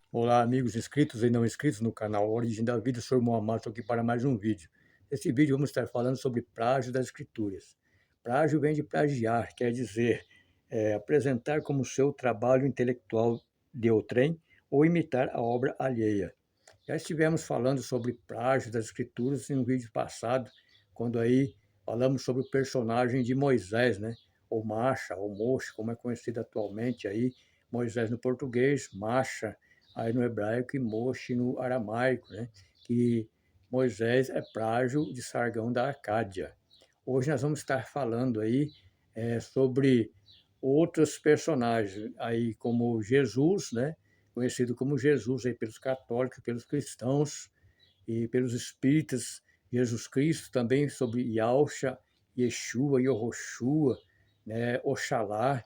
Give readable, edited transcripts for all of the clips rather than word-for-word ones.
Olá, amigos inscritos e não inscritos no canal Origem da Vida, sou o Mohamed, estou aqui para mais um vídeo. Nesse vídeo vamos estar falando sobre plágio das escrituras. Plágio vem de plagiar, quer dizer, apresentar como seu trabalho intelectual de outrem ou imitar a obra alheia. Já estivemos falando sobre plágio das escrituras em um vídeo passado, quando aí falamos sobre o personagem de Moisés, né? Ou Macha, ou Moshe, como é conhecido atualmente aí, Moisés no português, Macha aí no hebraico e Moshe no aramaico, né? Que Moisés é plágio de Sargão da Acádia. Hoje nós vamos estar falando aí sobre outros personagens, aí como Jesus, né? Conhecido como Jesus aí pelos católicos, pelos cristãos e pelos espíritas, Jesus Cristo, também sobre Yahusha, Yeshua, Yehoshua, né? Oxalá,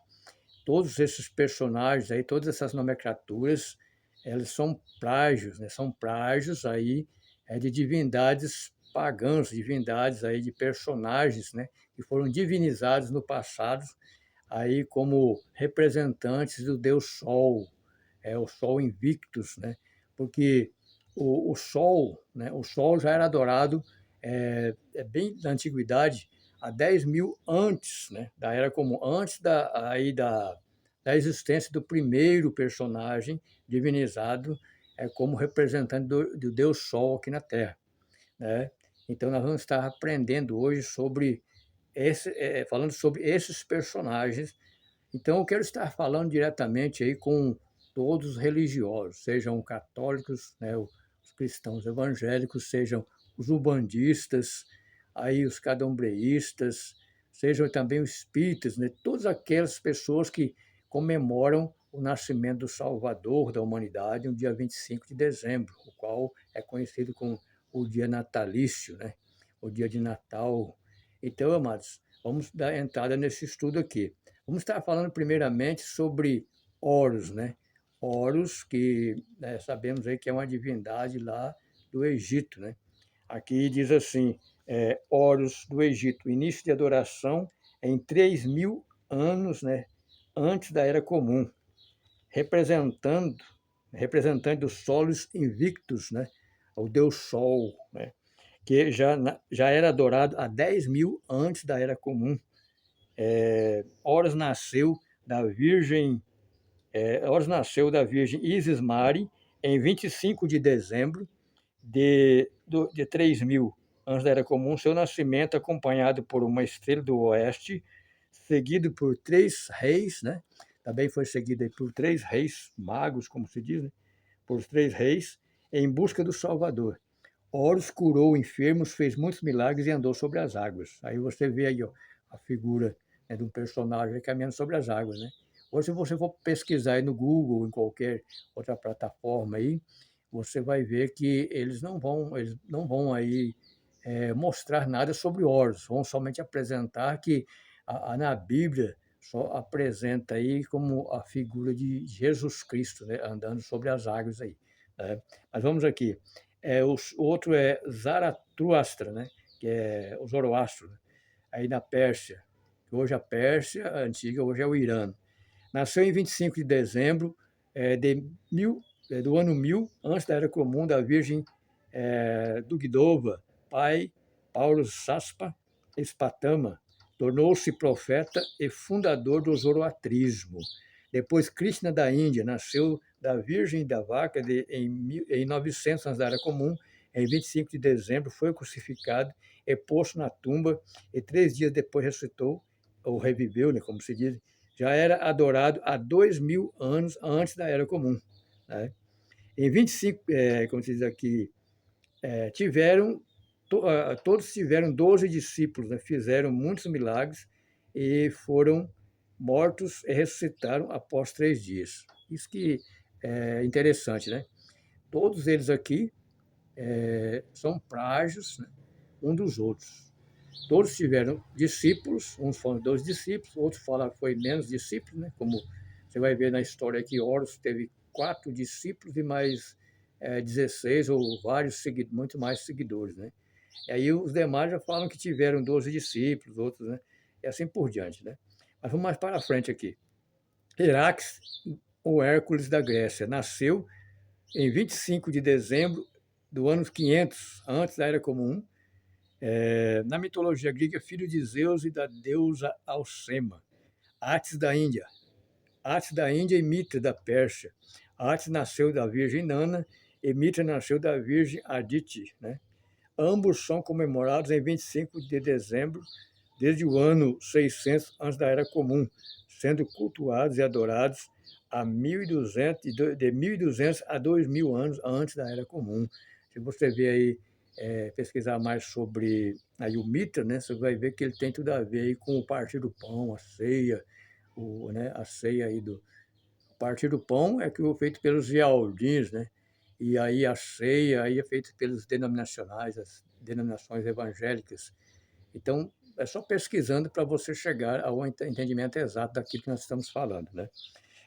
todos esses personagens aí, todas essas nomenclaturas, elas são plágios, né? São plágios aí de divindades pagãs, divindades aí de personagens, né? Que foram divinizados no passado aí como representantes do Deus Sol, o Sol Invictus, né? Porque o Sol, né? O Sol já era adorado bem na antiguidade, há 10.000 antes, né? Da Era Comum, antes da existência do primeiro personagem divinizado como representante do Deus Sol aqui na Terra, né? Então nós vamos estar aprendendo hoje sobre falando sobre esses personagens. Então, eu quero estar falando diretamente aí com todos os religiosos, sejam católicos, né, os cristãos evangélicos, sejam os umbandistas, aí os candombleístas, sejam também os espíritas, né, todas aquelas pessoas que comemoram o nascimento do Salvador da humanidade, no dia 25 de dezembro, o qual é conhecido como o dia natalício, né, o dia de Natal. Então, amados, vamos dar entrada nesse estudo aqui. Vamos estar falando primeiramente sobre Horus, né? Horus, que sabemos aí que é uma divindade lá do Egito, né? Aqui diz assim, Horus do Egito, início de adoração em 3.000 anos, né? Antes da Era Comum, representando, representante dos solos invictus, né? O Deus Sol, né? Que já era adorado há 10.000 antes da Era Comum. Horus nasceu da Virgem Horus nasceu da Virgem Isis Mari em 25 de dezembro de 3.000 antes da Era Comum. Seu nascimento acompanhado por uma estrela do oeste, seguido por três reis, né? Também foi seguido por três reis magos, como se diz, né? Por três reis, em busca do Salvador. Horus curou enfermos, fez muitos milagres e andou sobre as águas. Aí você vê aí, ó, a figura, né, de um personagem caminhando sobre as águas, né? Ou se você for pesquisar aí no Google, em qualquer outra plataforma aí, você vai ver que eles não vão aí mostrar nada sobre Horus, vão somente apresentar que na Bíblia só apresenta aí como a figura de Jesus Cristo, né, andando sobre as águas aí, né? Mas vamos aqui. O outro é Zaratustra, né? Que é o Zoroastro, né? Aí na Pérsia, que hoje a Pérsia a antiga, hoje é o Irã. Nasceu em 25 de dezembro do ano 1000 antes da Era Comum, da Virgem Dugdova, pai Paulo Saspa Espatama. Tornou-se profeta e fundador do zoroatrismo. Depois, Krishna da Índia nasceu da Virgem da Vaca em 900 antes da Era Comum. Em 25 de dezembro, foi crucificado e posto na tumba, e 3 dias depois ressuscitou, ou reviveu, né, como se diz. Já era adorado há 2.000 anos antes da Era Comum, né? Em 25, como se diz aqui, tiveram, todos tiveram 12 discípulos, né? Fizeram muitos milagres e foram mortos e ressuscitaram após 3 dias. Isso que é interessante, né? Todos eles aqui são plágios, né, um dos outros. Todos tiveram discípulos, uns foram 12 discípulos, outros falam que foi menos discípulos, né? Como você vai ver na história que Horus teve 4 discípulos e mais 16 ou vários seguidores, muito mais seguidores, né? E aí os demais já falam que tiveram 12 discípulos, outros, né? E assim por diante, né? Mas vamos mais para frente aqui. Herax, o Hércules da Grécia, nasceu em 25 de dezembro do ano 500, antes da Era Comum, na mitologia grega, filho de Zeus e da deusa Alcema. Atis da Índia. Atis da Índia e Mitra da Pérsia. Atis nasceu da Virgem Nana e Mitra nasceu da Virgem Aditi, né? Ambos são comemorados em 25 de dezembro, desde o ano 600 antes da Era Comum, sendo cultuados e adorados a 1200, de 1200 a 2000 anos antes da Era Comum. Se você ver aí, pesquisar mais sobre aí o Mitra, né, você vai ver que ele tem tudo a ver aí com o partir do pão, a ceia, né, a ceia aí do partir do pão é que foi feito pelos Yaldins, né? E aí a ceia aí é feita pelos denominacionais, as denominações evangélicas. Então, é só pesquisando para você chegar ao entendimento exato daquilo que nós estamos falando, né?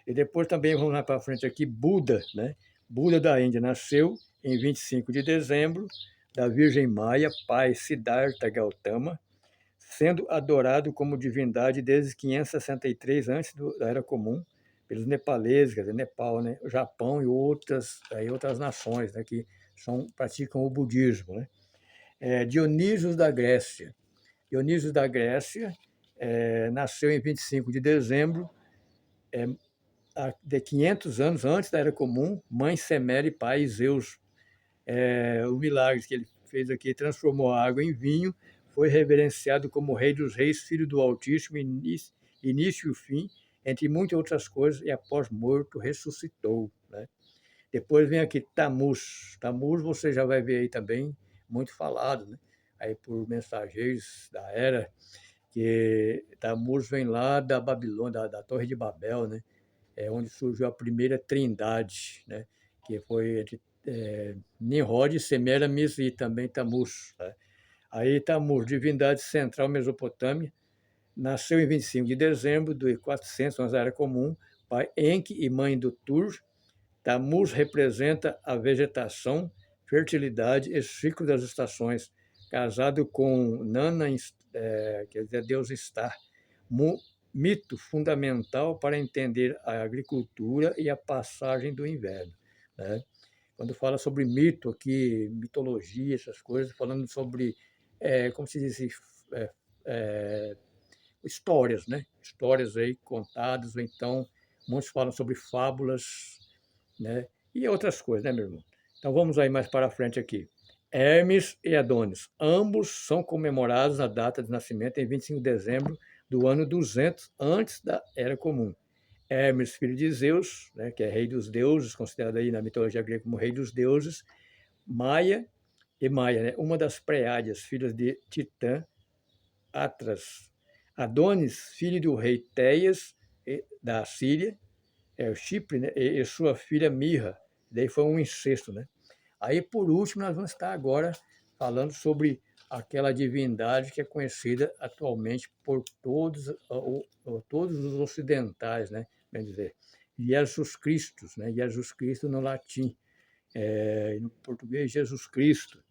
E depois também vamos lá para frente aqui, Buda, né? Buda da Índia nasceu em 25 de dezembro, da Virgem Maia, pai Siddhartha Gautama, sendo adorado como divindade desde 563 antes da Era Comum, pelos nepaleses, quer dizer, Nepal, né? O Japão e outras nações, né? Que praticam o budismo, né? Dionísios da Grécia. Dionísio da Grécia nasceu em 25 de dezembro, de 500 anos antes da Era Comum, mãe Semele e pai Zeus. O milagre que ele fez aqui, transformou a água em vinho, foi reverenciado como Rei dos Reis, Filho do Altíssimo, início e fim, entre muitas outras coisas, e após morto, ressuscitou, né? Depois vem aqui Tamuz. Tamuz você já vai ver aí também, muito falado, né? Aí por mensageiros da era, que Tamuz vem lá da Babilônia, da Torre de Babel, né? Onde surgiu a primeira trindade, né? Que foi entre Nimrod, Semiramis e também Tamuz, né? Aí Tamuz, divindade central Mesopotâmia, nasceu em 25 de dezembro de 400, na Era Comum, pai Enki e mãe do Tur. Tamuz representa a vegetação, fertilidade e ciclo das estações, casado com Nana, quer dizer, Deus está. Mito fundamental para entender a agricultura e a passagem do inverno, né? Quando fala sobre mito aqui, mitologia, essas coisas, falando sobre, como se diz, é, é, histórias, né? Histórias aí contadas, ou então muitos falam sobre fábulas, né? E outras coisas, né, meu irmão? Então vamos aí mais para frente aqui. Hermes e Adonis, ambos são comemorados na data de nascimento em 25 de dezembro do ano 200 antes da Era Comum. Hermes, filho de Zeus, né, que é rei dos deuses, considerado aí na mitologia grega como rei dos deuses. Maia, né, uma das Pleiádias, filhas de Titã, Atras. Adonis, filho do rei Téias, da Síria, o Chipre, né, e sua filha Mirra. Daí foi um incesto, né? Aí, por último, nós vamos estar agora falando sobre aquela divindade que é conhecida atualmente por todos os ocidentais, né? Bem dizer, Jesus Cristo, né? Jesus Cristo no latim, no português, Jesus Cristo.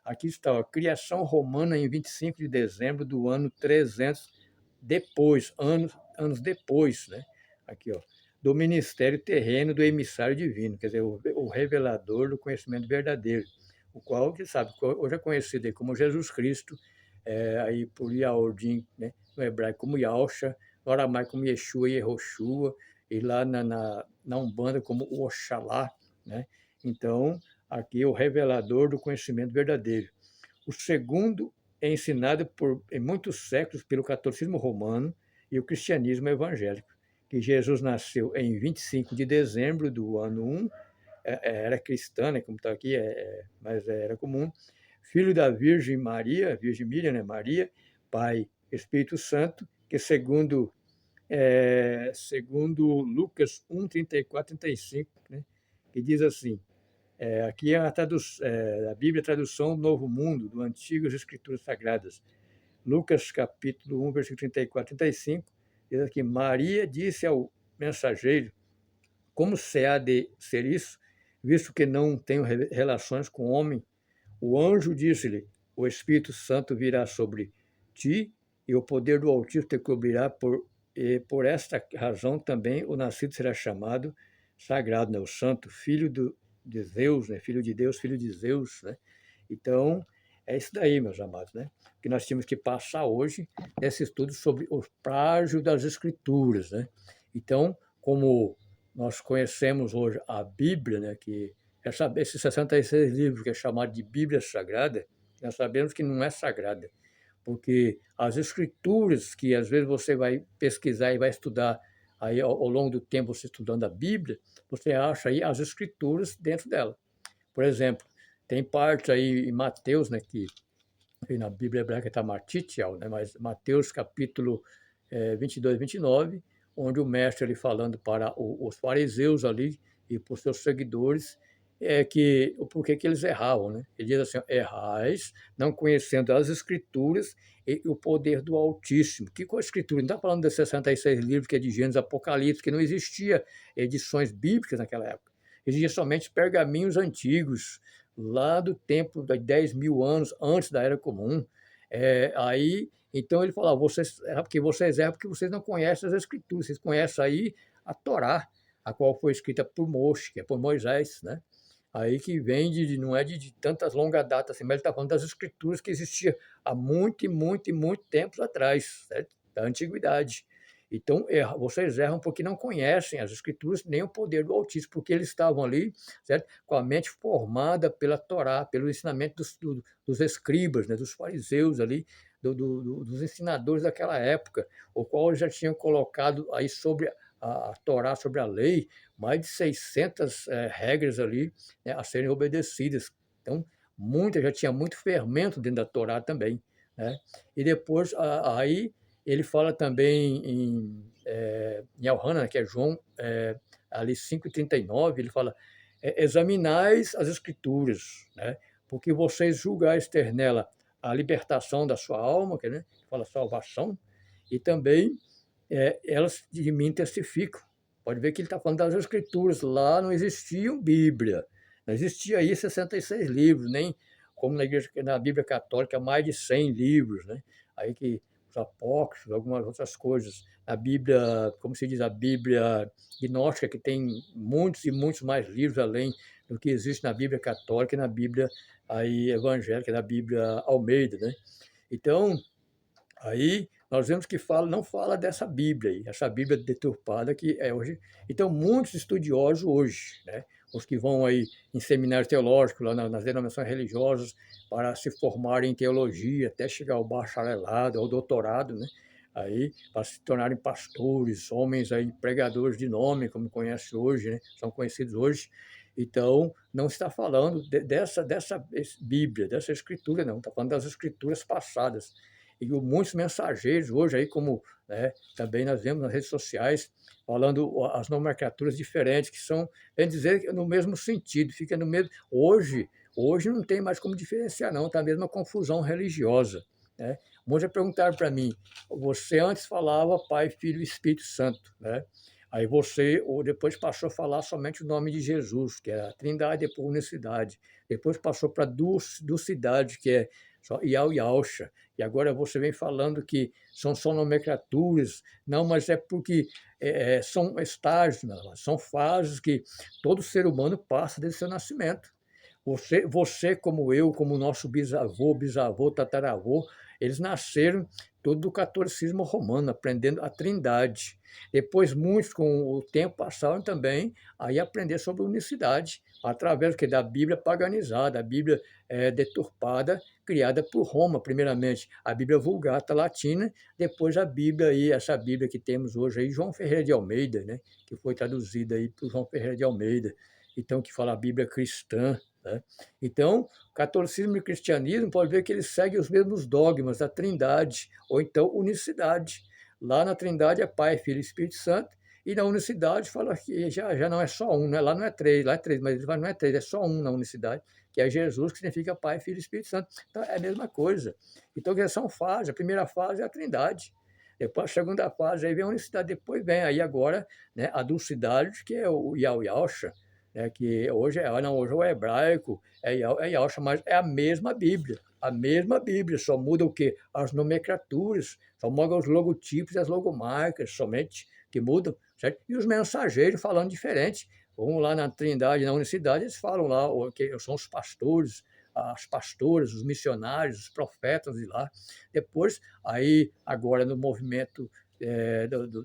Aqui está, a criação romana em 25 de dezembro do ano 300 depois, anos depois, né? Aqui, ó, do ministério terreno do emissário divino, quer dizer, o revelador do conhecimento verdadeiro, o qual, que sabe, hoje é conhecido aí como Jesus Cristo, aí por Yaordim, né? No hebraico como Yahusha, no aramaico como Yeshua e Yehoshua, e lá na Umbanda como Oxalá, né? Então, aqui o revelador do conhecimento verdadeiro. O segundo é ensinado em muitos séculos pelo catolicismo romano e o cristianismo evangélico, que Jesus nasceu em 25 de dezembro do ano 1, era cristã, né, como está aqui, mas era comum, filho da Virgem Maria, Virgem Miriam, né, Maria, Pai Espírito Santo, que segundo Lucas 1, 34, 35, né, que diz assim, aqui é a Bíblia, a tradução Novo Mundo, do Antigo as Escrituras Sagradas. Lucas capítulo 1, versículo 34 e 35, diz aqui, Maria disse ao mensageiro, como se há de ser isso, visto que não tenho relações com o homem? O anjo disse-lhe, o Espírito Santo virá sobre ti e o poder do Altíssimo te cobrirá, e por esta razão também o nascido será chamado sagrado, né? O santo, filho de Zeus, né? Filho de Deus, filho de Zeus, né? Então, é isso daí, meus amados, né? Que nós tínhamos que passar hoje nesse estudo sobre o plágio das Escrituras, né? Então, como nós conhecemos hoje a Bíblia, né? Que esses 66 livros que é chamado de Bíblia Sagrada, nós sabemos que não é sagrada, porque as escrituras que às vezes você vai pesquisar e vai estudar aí ao longo do tempo, você estudando a Bíblia, você acha aí as escrituras dentro dela. Por exemplo, tem parte aí em Mateus, né, que na Bíblia hebraica está Matitiel, né, mas Mateus capítulo 22, 29, onde o mestre ali falando para os fariseus ali e para os seus seguidores, que o porquê que eles erravam, né? Ele diz assim: errais, não conhecendo as escrituras e o poder do Altíssimo. Que com a escritura? Não está falando dos 66 livros que é de Gênesis, Apocalipse, que não existia edições bíblicas naquela época. Existia somente pergaminhos antigos, lá do tempo de 10 mil anos antes da Era Comum. Aí, então ele falou: vocês erram porque vocês não conhecem as Escrituras, vocês conhecem aí a Torá, a qual foi escrita por Moshe, que é por Moisés, né? Aí que vem não é de tantas longas datas assim, mas ele está falando das escrituras que existiam há muito, e muito, e muito tempos atrás, certo? Da antiguidade. Então, vocês erram porque não conhecem as escrituras nem o poder do Altíssimo, porque eles estavam ali, certo? Com a mente formada pela Torá, pelo ensinamento dos escribas, né? Dos fariseus ali, dos ensinadores daquela época, o qual já tinham colocado aí sobre a Torá, sobre a lei, mais de 600 regras ali, né, a serem obedecidas. Então, já tinha muito fermento dentro da Torá também, né? E depois, aí, ele fala também em Elhanan, que é João, ali 5,39, ele fala: examinais as Escrituras, né? Porque vocês julgais ter nela a libertação da sua alma, que, né, fala salvação, e também elas de mim testificam. Pode ver que ele está falando das Escrituras. Lá não existiam Bíblia, não existia aí 66 livros, nem como na Bíblia Católica, mais de 100 livros, né? Aí que os apócrifos, algumas outras coisas. A Bíblia, como se diz, a Bíblia gnóstica, que tem muitos e muitos mais livros além do que existe na Bíblia Católica e na Bíblia aí evangélica, na Bíblia Almeida, né? Então, aí nós vemos que não fala dessa Bíblia aí, essa Bíblia deturpada que é hoje. Então, muitos estudiosos hoje, né, os que vão aí em seminários teológicos, lá nas denominações religiosas, para se formarem em teologia, até chegar ao bacharelado, ao doutorado, né, aí, para se tornarem pastores, homens aí, pregadores de nome, como conhece hoje, né, são conhecidos hoje. Então, não está falando dessa Bíblia, dessa escritura, não, está falando das escrituras passadas. E muitos mensageiros hoje aí, como, né, também nós vemos nas redes sociais, falando as nomenclaturas diferentes, que são, bem dizer, no mesmo sentido, fica no mesmo. Hoje não tem mais como diferenciar, não, está a mesma confusão religiosa, né? Muitos já perguntaram para mim: você antes falava Pai, Filho e Espírito Santo, né? Aí você, ou depois passou a falar somente o nome de Jesus, que é a Trindade, depois a Unicidade. Depois passou para a Ducidade, que é só Iau e Alcha. E agora você vem falando que são só nomenclaturas. Não, mas é porque são estágios, não, são fases que todo ser humano passa desde seu nascimento. Você, como eu, como nosso bisavô, tataravô, eles nasceram todo do catolicismo romano, aprendendo a Trindade. Depois, muitos, com o tempo, passaram também a aprender sobre a unicidade, através da Bíblia paganizada, a Bíblia deturpada, criada por Roma, primeiramente. A Bíblia Vulgata latina, depois a Bíblia, aí, essa Bíblia que temos hoje, aí, João Ferreira de Almeida, né, que foi traduzida aí por João Ferreira de Almeida, então, que fala a Bíblia cristã, né? Então, o catolicismo e o cristianismo, pode ver que eles seguem os mesmos dogmas da Trindade, ou então unicidade. Lá na Trindade é Pai, Filho e Espírito Santo, e na unicidade fala que já não é só um, né? Lá não é três, lá é três, mas não é três, é só um na unicidade, que é Jesus, que significa Pai, Filho e Espírito Santo. Então, é a mesma coisa. Então, são fases. A primeira fase é a Trindade. Depois, a segunda fase, aí vem a unicidade. Depois vem aí agora, né, a dulcidade, que é o Yau Yausha, né, que hoje hoje é o hebraico, é Yahshua, mas é a mesma Bíblia, só muda o quê? As nomenclaturas, só mudam os logotipos e as logomarcas, somente que mudam, certo? E os mensageiros falando diferente. Vamos lá na Trindade, na Unicidade, eles falam lá que são os pastores, as pastoras, os missionários, os profetas de lá. Depois, aí agora no movimento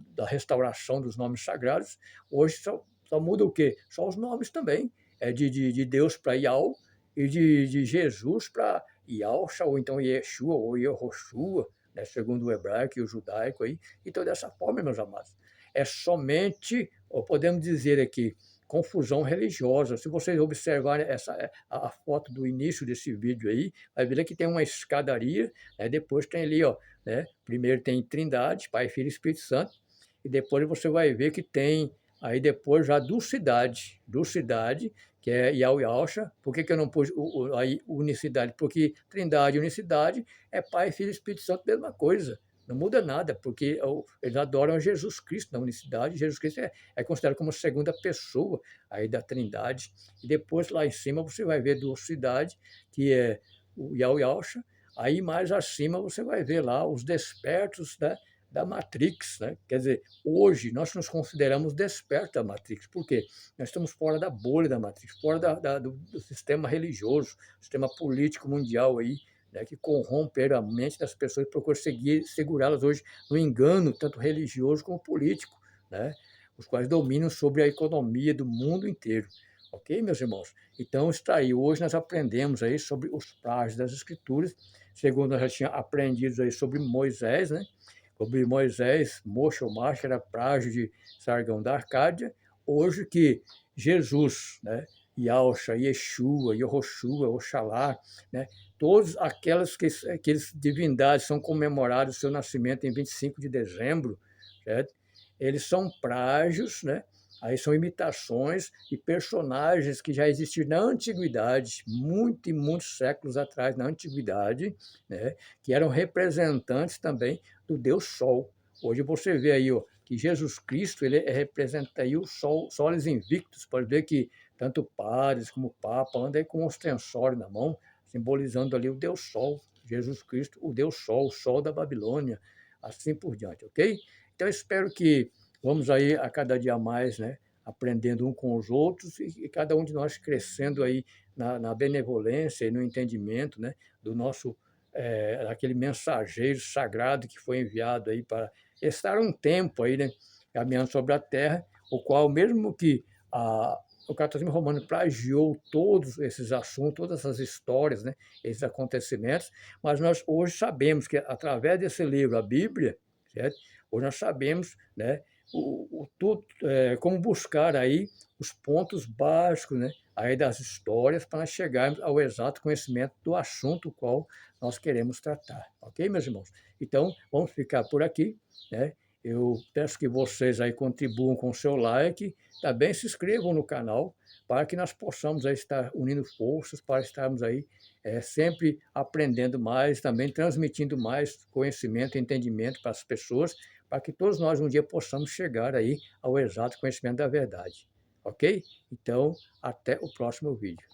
da restauração dos nomes sagrados, hoje só muda o quê? Só os nomes também. É de Deus para Yahweh e de Jesus para Yahshua, ou então Yeshua, ou Yehoshua, né, segundo o hebraico e o judaico aí. Então, dessa forma, meus amados, é somente, ou podemos dizer aqui, confusão religiosa. Se vocês observarem a foto do início desse vídeo aí, vai ver que tem uma escadaria, né, depois tem ali, ó, né, primeiro tem Trindade, Pai, Filho e Espírito Santo, e depois você vai ver que tem aí depois já Ducidade, que é Yahweh Yahshua. Por que eu não pus aí unicidade? Porque Trindade e unicidade é Pai, Filho e Espírito Santo, mesma coisa. Não muda nada, porque eles adoram Jesus Cristo na unicidade. Jesus Cristo é considerado como a segunda pessoa aí da Trindade. E depois, lá em cima, você vai ver Ducidade, que é o Yahweh Yahshua. Aí, mais acima, você vai ver lá os despertos, né, da Matrix, né? Quer dizer, hoje nós nos consideramos despertos da Matrix. Por quê? Nós estamos fora da bolha da Matrix, fora do sistema religioso, sistema político mundial aí, né, que corromperam a mente das pessoas e procuram segurá-las hoje no engano, tanto religioso como político, né, os quais dominam sobre a economia do mundo inteiro. Ok, meus irmãos? Então, está aí. Hoje nós aprendemos aí sobre os plágios das Escrituras, segundo nós já tínhamos aprendido aí sobre Moisés, né? Sobre Moisés, Mocho Macho era plágio de Sargão da Arcádia. Hoje que Jesus, né? Yahshua, Yeshua, Yehoshua, Oxalá, né? Todas aquelas divindades são comemoradas o seu nascimento em 25 de dezembro, certo? Eles são plágios, né? Aí são imitações de personagens que já existiram na antiguidade, muito e muitos séculos atrás, na antiguidade, né? Que eram representantes também do Deus Sol. Hoje você vê aí, ó, que Jesus Cristo ele representa aí o Sol, soles invictos. Pode ver que tanto padres como o Papa andam aí com um ostensório na mão, simbolizando ali o Deus Sol, Jesus Cristo, o Deus Sol, o Sol da Babilônia, assim por diante, ok? Então, eu espero que vamos aí a cada dia mais, né, aprendendo um com os outros e cada um de nós crescendo aí na benevolência e no entendimento, né, do nosso, aquele mensageiro sagrado que foi enviado aí para estar um tempo aí, né, caminhando sobre a terra, o qual, mesmo que o catolicismo romano plagiou todos esses assuntos, todas essas histórias, né, esses acontecimentos, mas nós hoje sabemos que, através desse livro, a Bíblia, certo? Hoje nós sabemos, né, como buscar aí os pontos básicos, né, aí das histórias para nós chegarmos ao exato conhecimento do assunto qual nós queremos tratar, ok, meus irmãos? Então, vamos ficar por aqui, né? Eu peço que vocês aí contribuam com o seu like, também se inscrevam no canal, para que nós possamos aí estar unindo forças, para estarmos aí sempre aprendendo mais, também transmitindo mais conhecimento e entendimento para as pessoas, para que todos nós um dia possamos chegar aí ao exato conhecimento da verdade. Ok? Então, até o próximo vídeo.